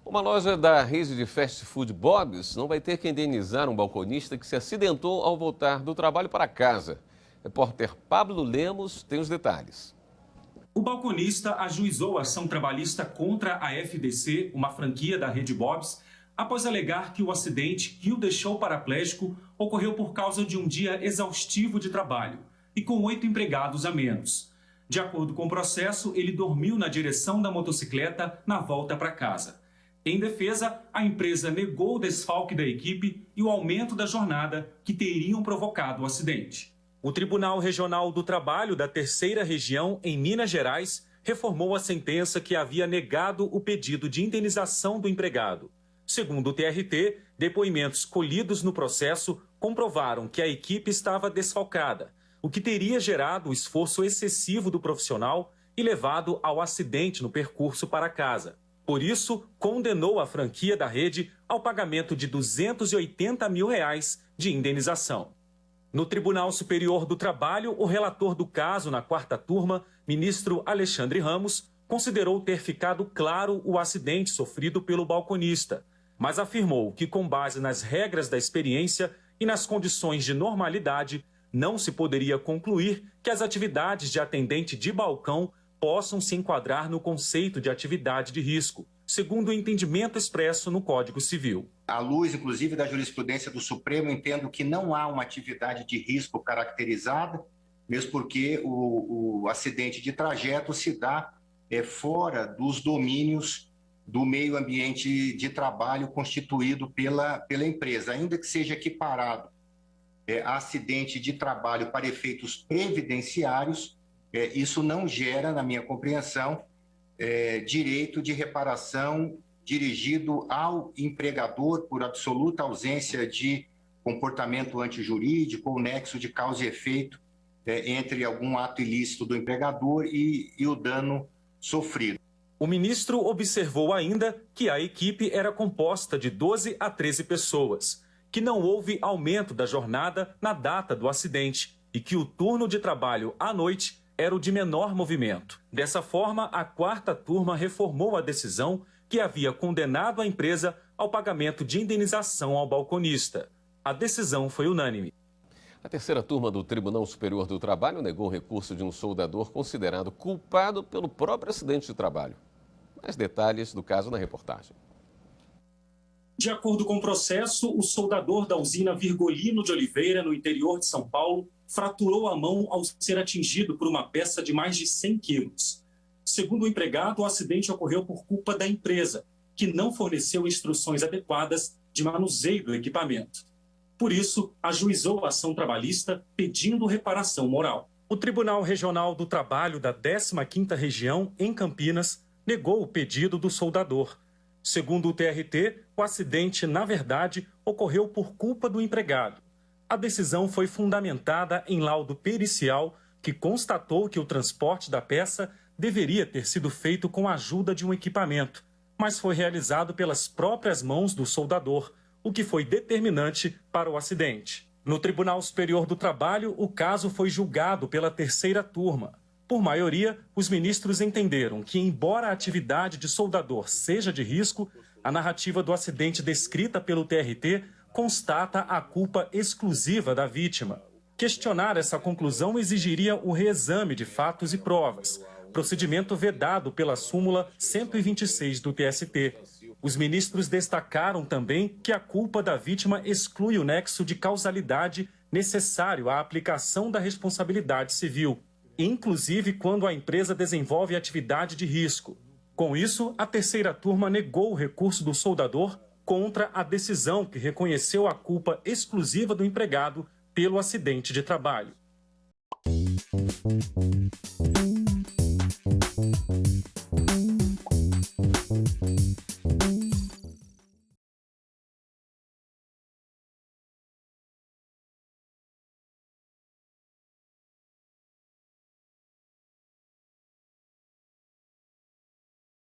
Uma loja da rede de fast food Bob's não vai ter que indenizar um balconista que se acidentou ao voltar do trabalho para casa. Repórter Pablo Lemos tem os detalhes. O balconista ajuizou a ação trabalhista contra a FDC, uma franquia da rede Bob's, após alegar que o acidente que o deixou paraplégico ocorreu por causa de um dia exaustivo de trabalho e com 8 empregados a menos. De acordo com o processo, ele dormiu na direção da motocicleta na volta para casa. Em defesa, a empresa negou o desfalque da equipe e o aumento da jornada que teriam provocado o acidente. O Tribunal Regional do Trabalho da Terceira Região, em Minas Gerais, reformou a sentença que havia negado o pedido de indenização do empregado. Segundo o TRT, depoimentos colhidos no processo comprovaram que a equipe estava desfalcada, o que teria gerado o esforço excessivo do profissional e levado ao acidente no percurso para casa. Por isso, condenou a franquia da rede ao pagamento de R$ 280 mil de indenização. No Tribunal Superior do Trabalho, o relator do caso na 4ª turma, ministro Alexandre Ramos, considerou ter ficado claro o acidente sofrido pelo balconista, mas afirmou que, com base nas regras da experiência e nas condições de normalidade, não se poderia concluir que as atividades de atendente de balcão possam se enquadrar no conceito de atividade de risco, segundo o entendimento expresso no Código Civil. À luz, inclusive, da jurisprudência do Supremo, entendo que não há uma atividade de risco caracterizada, mesmo porque o acidente de trajeto se dá fora dos domínios do meio ambiente de trabalho constituído pela empresa, ainda que seja equiparado a acidente de trabalho para efeitos previdenciários. Isso não gera, na minha compreensão, direito de reparação dirigido ao empregador por absoluta ausência de comportamento antijurídico ou nexo de causa e efeito entre algum ato ilícito do empregador e o dano sofrido. O ministro observou ainda que a equipe era composta de 12 a 13 pessoas, que não houve aumento da jornada na data do acidente e que o turno de trabalho à noite era o de menor movimento. Dessa forma, a 4ª turma reformou a decisão que havia condenado a empresa ao pagamento de indenização ao balconista. A decisão foi unânime. A 3ª turma do Tribunal Superior do Trabalho negou o recurso de um soldador considerado culpado pelo próprio acidente de trabalho. Mais detalhes do caso na reportagem. De acordo com o processo, o soldador da usina Virgolino de Oliveira, no interior de São Paulo, fraturou a mão ao ser atingido por uma peça de mais de 100 quilos. Segundo o empregado, o acidente ocorreu por culpa da empresa, que não forneceu instruções adequadas de manuseio do equipamento. Por isso, ajuizou a ação trabalhista pedindo reparação moral. O Tribunal Regional do Trabalho da 15ª Região, em Campinas, negou o pedido do soldador. Segundo o TRT, o acidente, na verdade, ocorreu por culpa do empregado. A decisão foi fundamentada em laudo pericial que constatou que o transporte da peça deveria ter sido feito com a ajuda de um equipamento, mas foi realizado pelas próprias mãos do soldador, o que foi determinante para o acidente. No Tribunal Superior do Trabalho, o caso foi julgado pela 3ª turma. Por maioria, os ministros entenderam que, embora a atividade de soldador seja de risco, a narrativa do acidente descrita pelo TRT constata a culpa exclusiva da vítima. Questionar essa conclusão exigiria o reexame de fatos e provas, procedimento vedado pela súmula 126 do TST. Os ministros destacaram também que a culpa da vítima exclui o nexo de causalidade necessário à aplicação da responsabilidade civil, inclusive quando a empresa desenvolve atividade de risco. Com isso, a 3ª turma negou o recurso do soldador contra a decisão que reconheceu a culpa exclusiva do empregado pelo acidente de trabalho.